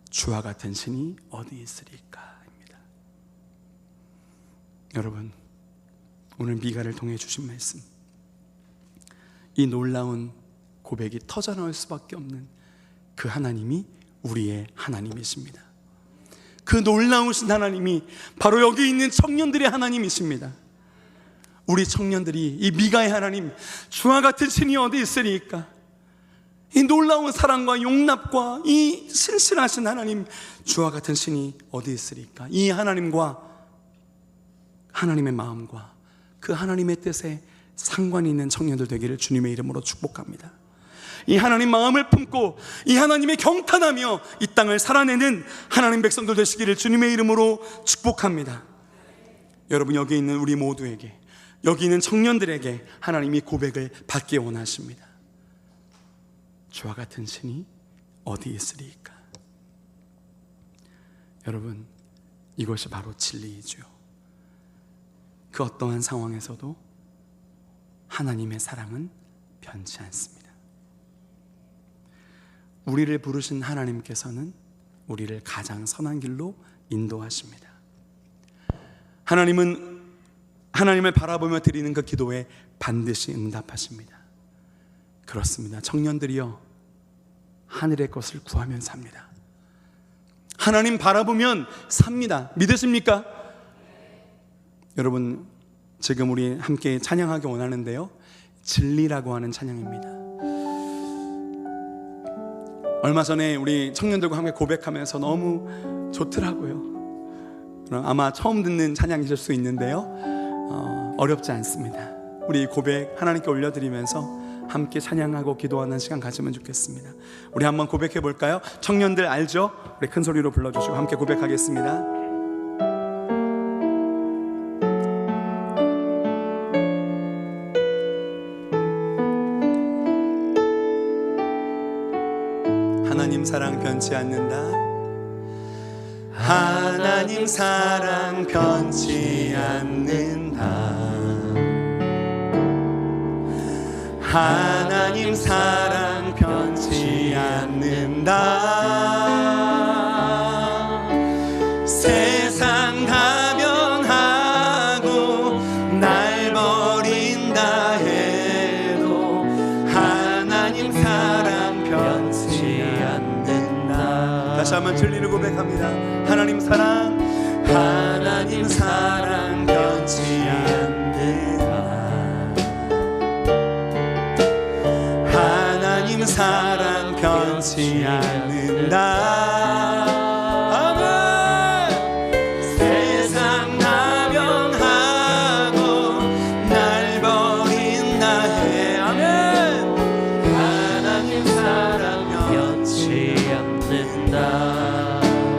주와 같은 신이 어디 있으리까입니다. 여러분, 오늘 미가를 통해 주신 말씀, 이 놀라운 고백이 터져나올 수밖에 없는 그 하나님이 우리의 하나님이십니다. 그 놀라우신 하나님이 바로 여기 있는 청년들의 하나님이십니다. 우리 청년들이 이 미가의 하나님, 주와 같은 신이 어디 있으리까? 이 놀라운 사랑과 용납과 이 신실하신 하나님, 주와 같은 신이 어디 있으리까? 이 하나님과 하나님의 마음과 그 하나님의 뜻에 상관이 있는 청년들 되기를 주님의 이름으로 축복합니다. 이 하나님 마음을 품고 이 하나님의 경탄하며 이 땅을 살아내는 하나님 백성들 되시기를 주님의 이름으로 축복합니다. 여러분, 여기 있는 우리 모두에게, 여기 있는 청년들에게 하나님이 고백을 받기 원하십니다. 주와 같은 신이 어디 있으리까? 여러분, 이것이 바로 진리이죠. 그 어떠한 상황에서도 하나님의 사랑은 변치 않습니다. 우리를 부르신 하나님께서는 우리를 가장 선한 길로 인도하십니다. 하나님은 하나님을 바라보며 드리는 그 기도에 반드시 응답하십니다. 그렇습니다. 청년들이여, 하늘의 것을 구하면 삽니다. 하나님 바라보면 삽니다. 믿으십니까? 여러분, 지금 우리 함께 찬양하기 원하는데요, 진리라고 하는 찬양입니다. 얼마 전에 우리 청년들과 함께 고백하면서 너무 좋더라고요. 아마 처음 듣는 찬양이실 수 있는데요, 어렵지 않습니다. 우리 고백 하나님께 올려드리면서 함께 찬양하고 기도하는 시간 가지면 좋겠습니다. 우리 한번 고백해 볼까요? 청년들 알죠? 우리 큰 소리로 불러주시고 함께 고백하겠습니다. 하나님 사랑 변치 않는다. 하나님 사랑 변치 않는다. 하나님 사랑 변치 않는다. 세상 다 변하고 날 버린다 해도 하나님 사랑 변치 않는다. 다시 한번 진리를 고백합니다. 하나님 사랑, 하나님 사랑 변치 않는다. 사랑 변치 않는다. 아멘. 세상 다 변하고 날 버린다 해. 아멘. 하나님 사랑 변치 않는다.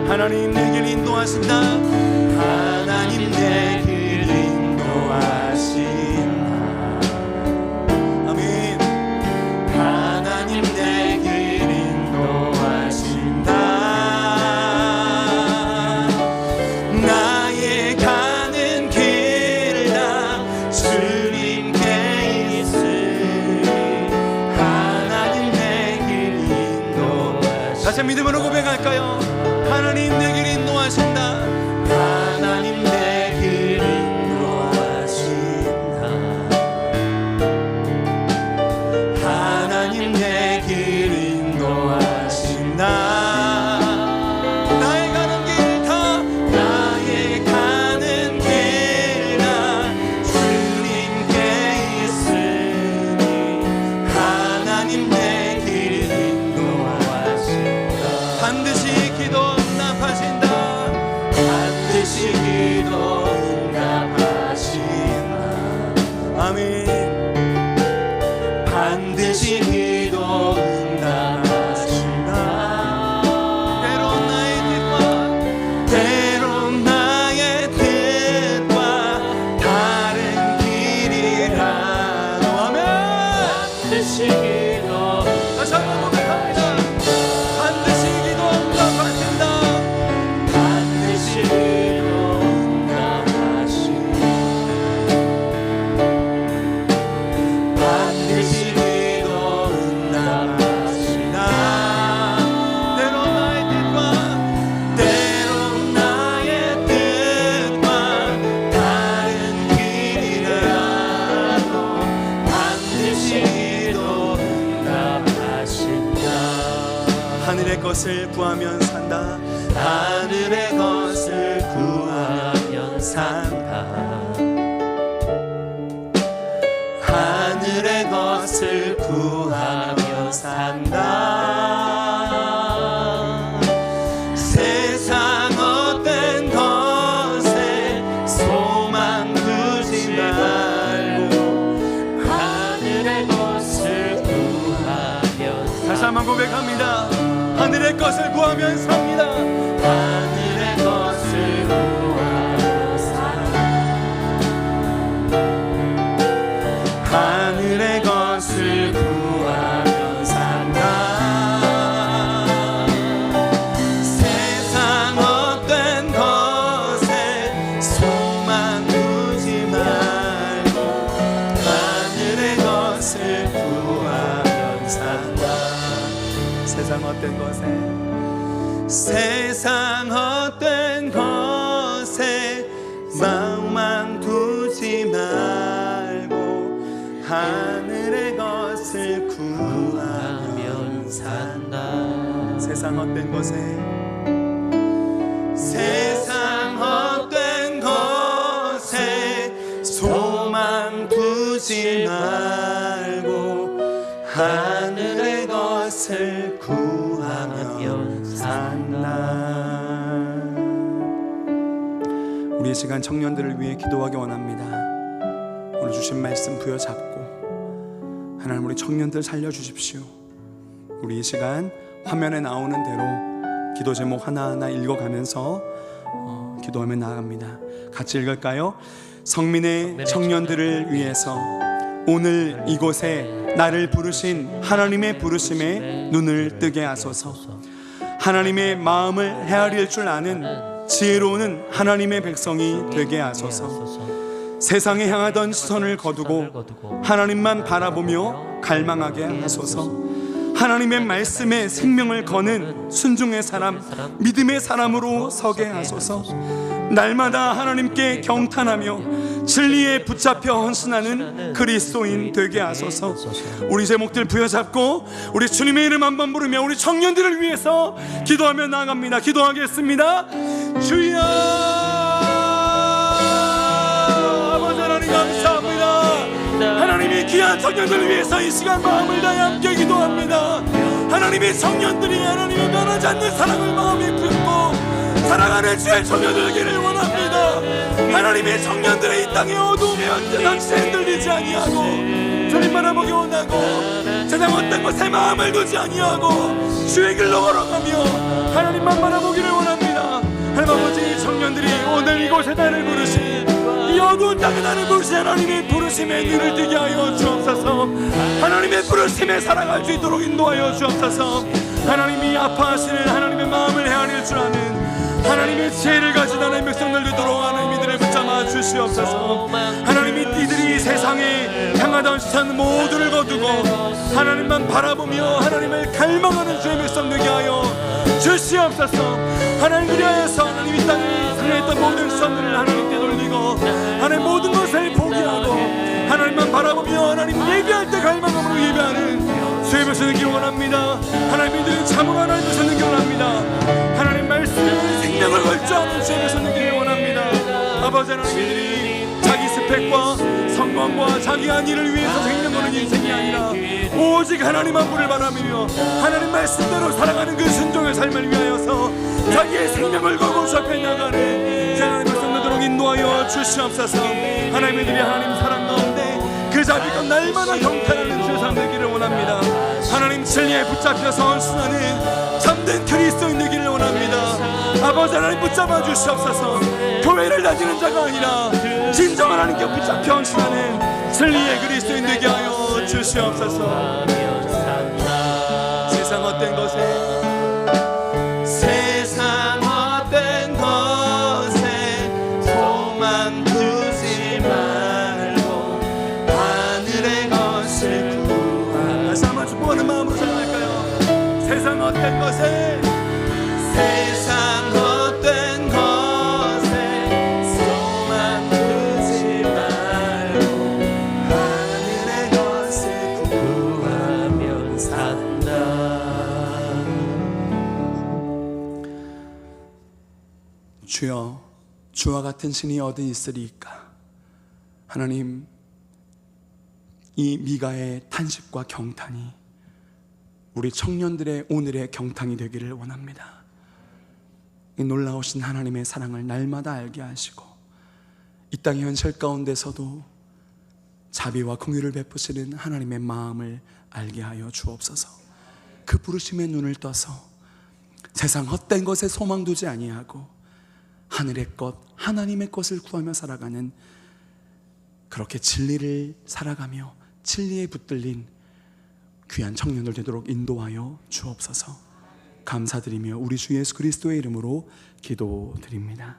하나님 내 길 인도하신다. 하나님 내 길 인도하신다. 믿음으로 고백할까요? 하나님 내 길 인도하신다. 하나님 내 길 인도하신다. 하나님 내 길 인도하신다. 나의 가는 길 다, 나의 가는 길 다 주님께 있으니 하나님 내 길 인도하신다. 반드시 기도 응답하신다. 반드시 기도 응답하신다. 아멘. 반드시 기도 응답하신다. 때론 나의 뜻과 다른 길이라도 하면 반드시 기도 다시 한번 고백합니다. 반드시 기도한다 받는다. 반드시 기도 응답하시니 반드시 기도 응답하시니 때론 나의 뜻과 다른 길이라도 반드시 기도 응답하신다. 하늘의 것을 구하면 산다. 하늘의 것을 구하면 산다. 하늘의 것을 구하면 산다. 세상 어떤 것에 소망 두지 말고 하늘의 것을 구하면 다시 한번 고백합니다. 하늘의 것을 구하면 삽니다. 하늘의 것을 구하면 산다. 하늘의 것을 구하면 산다. 세상 어떤 것에 소망 두지 말고 하늘의 것을 구하면 산다. 세상 어떤 것에 마음만 두지 말고 하늘의 것을 구하면 산다. 세상 어떤 것에 소망 두지 말고 하늘의 것을 구하면 산다. 우리 시간 청년들을 위해 기도하기 원합니다. 오늘 주신 말씀 부여잡고 하나님 우리 청년들 살려주십시오. 우리 이 시간 화면에 나오는 대로 기도 제목 하나하나 읽어가면서 기도하며 나아갑니다. 같이 읽을까요? 성민의 청년들을 위해서 오늘 이곳에 나를 부르신 하나님의 부르심에 눈을 뜨게 하소서. 하나님의 마음을 헤아릴 줄 아는 지혜로운 하나님의 백성이 되게 하소서. 세상에 향하던 시선을 거두고 하나님만 바라보며 갈망하게 하소서. 하나님의 말씀에 생명을 거는 순종의 사람, 믿음의 사람으로 서게 하소서. 날마다 하나님께 경탄하며 진리에 붙잡혀 헌신하는 그리스도인 되게 하소서. 우리 제목들 부여잡고 우리 주님의 이름 한번 부르며 우리 청년들을 위해서 기도하며 나아갑니다. 기도하겠습니다. 주여, 아버지 하나님 감사합니다. 하나님이 귀한 청년들을 위해서 이 시간 마음을 다해 함께 기도합니다. 하나님의 청년들이 하나님의 변하지 않는 사랑을 마음에 품고 사랑하는 주의 청년들 되기를 원합니다. 하나님의 청년들의 이 땅의 어두움에 언제든지 흔들리지 아니하고 주님 바라보기 원하고 세상 어떤 것에 마음을 두지 아니하고 주의 길로 걸어가며 하나님만 바라보기를 원합니다. 하나님 아버지, 청년들이 오늘 이곳에 나를 부르신 이 어두운 땅에 나를 부르신 하나님의 부르심에 눈을 뜨게 하여 주옵소서. 하나님의 부르심에 살아갈 수 있도록 인도하여 주옵소서. 하나님이 아파하시는 하나님의 마음을 헤아릴 줄 아는 하나님의 지혜를 가진 하나님의 백성들 되도록 하나님 이들을 붙잡아 주시옵소서. 하나님이 이들이 세상에 향하던 시선 모두를 거두고 하나님만 바라보며 하나님을 갈망하는 주의 백성 되게 하여 주시옵소서. 하나님 그리하여서 하나님 이 땅에 상했던 모든 시선들을 하나님께 돌리고 하나님 모든 것을 포기하고 하나님만 바라보며 하나님 예배할 때 갈망함으로 예배하는 주의 백성 되기 원합니다. 하나님 이들은 참으로 하나님 백성 되기 원합니다. 하나님 말씀에 생명을 걸지 않은 주의 백성 되기 원합니다. 아버지 하나님, 이들이 자기 스펙과 성공과 자기 안위를 위해서 생명 거는 인생이 아니라 오직 하나님만 부를 바라며 하나님 말씀대로 살아가는 그 순종의 삶을 위하여서 자기의 생명을 걸고 주 앞에 나가는 하나님 백성되도록 인도하여 주시옵소서. 하나님들이 하나님 사랑 가운데 그 그 자비가 날마다 경탄하는 세상 되기를 원합니다. 하나님 진리에 붙잡혀서 순환은 참된 그리스도인 되기를 원합니다. 아버지 하나님 붙잡아 주시옵소서. 교회를 다니는 자가 아니라 진정 하나님께 붙잡혀 순환은 진리의 그리스도인 되게 하여 주시옵소서. 세상 헛된 것에 소망 두지 말고 하늘의 것을 구하라. 다시 한번 축복하는 마음으로 찬양할까요? 세상 헛된 것에 소망 두지 말고 하늘의 것을 구하면 산다. 주여, 주와 같은 신이 어디 있으리까? 하나님, 이 미가의 탄식과 경탄이 우리 청년들의 오늘의 경탄이 되기를 원합니다. 이 놀라우신 하나님의 사랑을 날마다 알게 하시고 이 땅의 현실 가운데서도 자비와 긍휼을 베푸시는 하나님의 마음을 알게 하여 주옵소서. 그 부르심의 눈을 떠서 세상 헛된 것에 소망 두지 아니하고 하늘의 것, 하나님의 것을 구하며 살아가는, 그렇게 진리를 살아가며 진리에 붙들린 귀한 청년들 되도록 인도하여 주옵소서. 감사드리며 우리 주 예수 그리스도의 이름으로 기도드립니다.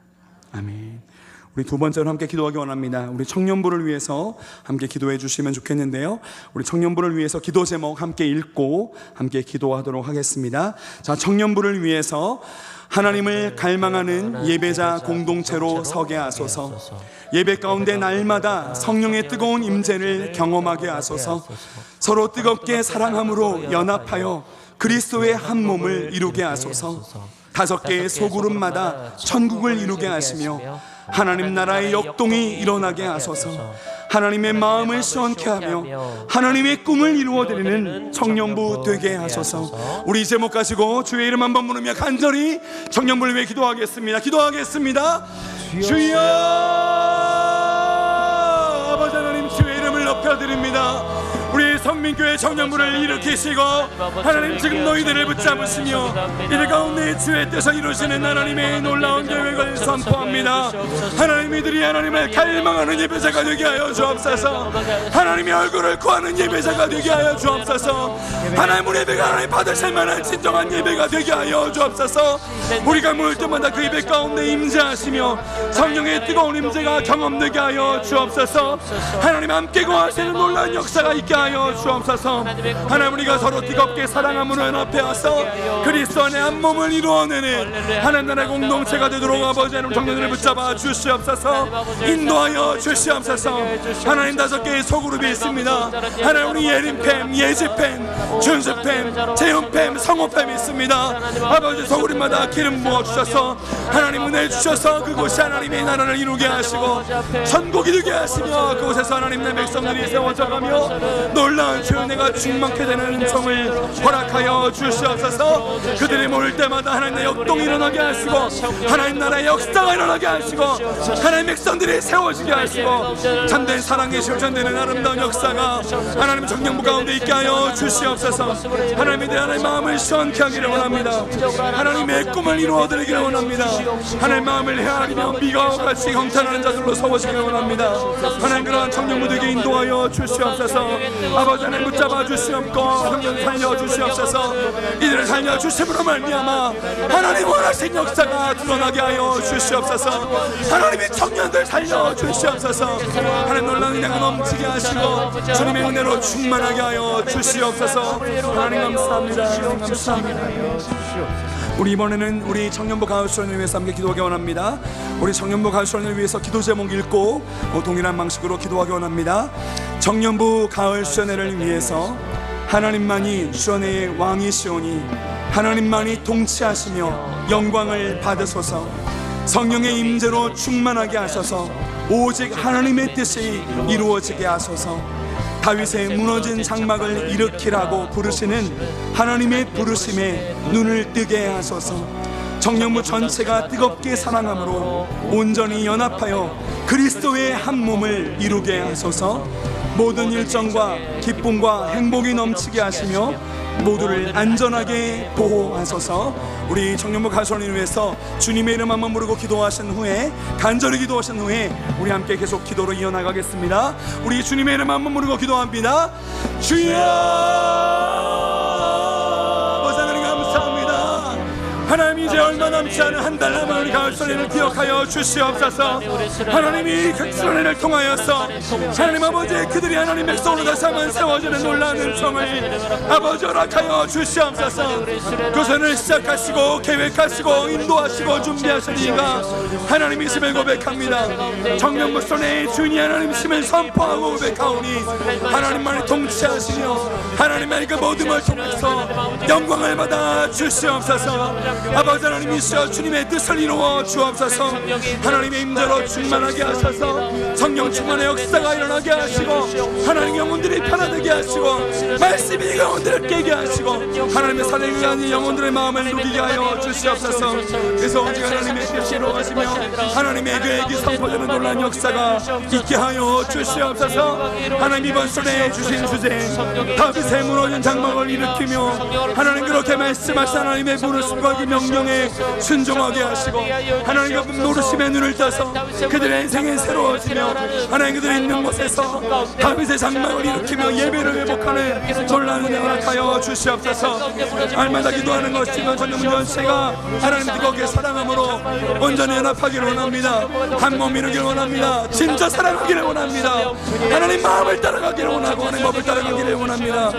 아멘. 우리 두 번째로 함께 기도하기 원합니다. 우리 청년부를 위해서 함께 기도해 주시면 좋겠는데요, 우리 청년부를 위해서 기도 제목 함께 읽고 함께 기도하도록 하겠습니다. 자, 청년부를 위해서 하나님을 갈망하는 예배자 공동체로 서게 하소서. 예배 가운데 날마다 성령의 뜨거운 임재를 경험하게 하소서. 서로 뜨겁게 사랑함으로 연합하여 그리스도의 한 몸을 이루게 하소서. 5개의 소그룹마다 천국을 이루게 하시며 하나님 나라의 역동이 일어나게 하소서. 하나님의 마음을 시원케 하며 하나님의 꿈을 이루어드리는 청년부 되게 하소서. 우리 이 제목 가지고 주의 이름 한번 부르며 간절히 청년부를 위해 기도하겠습니다. 기도하겠습니다. 주여, 아버지 하나님, 주의 이름을 높여드립니다. 우리 성민교회 청년부를 일으키시고 하나님 지금 너희들을 붙잡으시며 이들 가운데 주의 뜻을 이루시는 하나님의 놀라운 계획을 선포합니다. 하나님, 이들이 하나님을 갈망하는 예배자가 되게 하여 주옵소서. 하나님의 얼굴을 구하는 예배자가 되게 하여 주옵소서. 하나님, 우리 예배가 하나님 받으실 만한 진정한 예배가 되게 하여 주옵소서. 우리가 모일 때마다 그 예배 가운데 임재하시며 성령의 뜨거운 임재가 경험되게 하여 주옵소서. 하나님, 함께 거하시는 놀라운 역사가 있게 하여 주옵소서. 하나님, 우리가 서로 뜨겁게 사랑함으로 연합해서 그리스도 안에 한 몸을 이루어내는 하나님 나라의 공동체가 되도록 아버지 하나님 청년들을 붙잡아 주시옵소서. 인도하여 주시옵소서. 하나님, 5개의 소그룹이 있습니다. 하나님, 우리 예림팸, 예지팸, 준수팸, 재훈팸, 성호팸이 있습니다. 아버지, 소그룹마다 기름 부어 주셔서 하나님 은혜 주셔서 그곳이 하나님의 나라를 이루게 하시고 천국이 되게 하시며 그곳에서 하나님 내 백성들이 세워져가며 놀라운 주의 은혜가 충만케 되는 성을 허락하여 주시옵소서. 그들이 모일 때마다 하나님의 역동이 일어나게 하시고 하나님 나라의 역사가 일어나게 하시고 하나님 백성들이 세워지게 하시고 참된 사랑의 실천되는 아름다운 역사가 하나님 청년부 가운데 있게 하여 주시옵소서. 하나님의 하나님의 마음을 시원케 하기를 원합니다. 하나님의 꿈을 이루어드리기를 원합니다. 하나님의 마음을 헤아리며 미가와 같이 경탄하는 자들로 서워지기를 원합니다. 하나님, 그러한 청년부들에게 인도하여 주시옵소서. 아버지 하나님 붙잡아 주시옵고 성령 살려 주시옵소서. 이들을 살려 주심으로 말미암아 하나님 원하신 역사가 드러나게 하여 주시옵소서. 하나님의 청년들 살려 주시옵소서. 하나님 놀라운 은혜가 넘치게 하시고 주님의 은혜로 충만하게 하여 주시옵소서. 하나님 감사합니다. 감사합니다. 우리 이번에는 우리 청년부 가을 수련을 위해서 함께 기도하기 원합니다. 우리 청년부 가을 수련을 위해서 기도 제목 읽고 동일한 방식으로 기도하기 원합니다. 청년부 가을 수련회를 위해서 하나님만이 수련회의 왕이시오니 하나님만이 통치하시며 영광을 받으소서. 성령의 임재로 충만하게 하셔서 오직 하나님의 뜻이 이루어지게 하소서. 다윗의 무너진 장막을 일으키라고 부르시는 하나님의 부르심에 눈을 뜨게 하소서. 청년부 전체가 뜨겁게 사랑함으로 온전히 연합하여 그리스도의 한 몸을 이루게 하소서. 모든 일정과 기쁨과 행복이 넘치게 하시며 모두를 안전하게 보호하소서. 우리 청년부 가수원을 위해서 주님의 이름 한번 부르고 기도하신 후에, 간절히 기도하신 후에 우리 함께 계속 기도로 이어나가겠습니다. 우리 주님의 이름 한번 부르고 기도합니다. 주여, 아버지 하나님 감사합니다. 하나님 이제 얼마 남지 않은 한 달 남은 우리 가을소리를 기억하여 주시옵소서. 하나님이 그 소리를 통하여서 하나님 아버지 그들이 하나님 백성으로 다시 한번 세워지는 놀라운 은총을 아버지 허락하여 주시옵소서. 교선을 시작하시고 계획하시고 인도하시고 준비하시니가 하나님이심을 고백합니다. 청년부 손에 주인이 하나님이심을 선포하고 고백하오니 하나님만이 통치하시며 하나님만이 그 모든 걸 통해서 영광을 받아 주시옵소서. 아버지 하나님이시여 주님의 뜻을 이루어 주옵소서. 하나님의 임재로 충만하게 하셔서 성령 충만의 역사가 일어나게 하시고 하나님 영혼들이 편안하게 하시고 말씀이 영혼들을 깨게 하시고 하나님의 사랑을 위한 영혼들의 마음을 누리게 하여 주시옵소서. 그래서 오직 하나님의 뜻이 이루어지며 하나님의 계획이 선포되는 놀라운 역사가 있게 하여 주시옵소서. 하나님 이번 손에 주신 주제 다윗의 무너진 장막을 일으키며 하나님 그렇게 말씀하신 하나님의 부르심과 그 명령에 순종하게 하시고 하나님 그 노르심의 눈을 떠서 그들의 인생이 새로워지며 하나님 그들이 있는 곳에서 다윗의 장막을 일으키며 예배를 회복하는 놀라운 은혜를 하여 주시옵소서. 알마다 기도하는 것이지만 전문 전체가 하나님 거기에 사랑함으로 온전히 연합하기를 원합니다. 한 몸 이루기를 원합니다. 진짜 사랑하기를 원합니다. 하나님 마음을 따라가기를 원하고 하나님 법을 따라가기를 원합니다.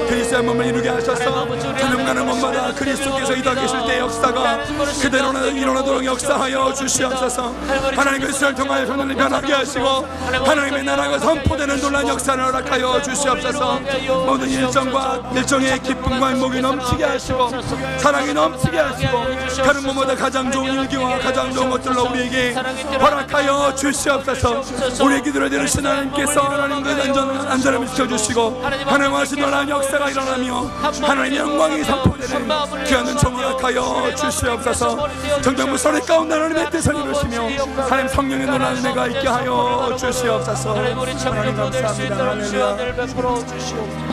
그리스도의 몸을 이루게 하셔서 전염가는 몸마다 그리스도께서 이다 계실 때 역사가 그대로 일어나도록 역사하여 주시옵소서. 하나님 그리스도를 통하여 하나님 변하게 하시고 하나님의 나라가 선포되는 놀라운 역사를 허락하여 주시옵소서. 모든 일정의 기쁨과 행복이 넘치게 하시고 사랑이 넘치게 하시고 다른 것보다 가장 좋은 일기와 가장 좋은 것들로 우리에게 허락하여 주시옵소서. 우리의 기도를 들으신 하나님께서 하나님 그 안전함을 지켜주시고 하나님 하신 놀라운 역사가 일어나며 하나님의 영광이 선포되는 귀한 은총을 허락하여 주시옵소서. 정정부 소리 가운데 하나님의 뜻을 이루시며 하나님 성령의 놀라운 은혜가 있게 하여 주시옵소서. 하나님 감사합니다. 할렐루야.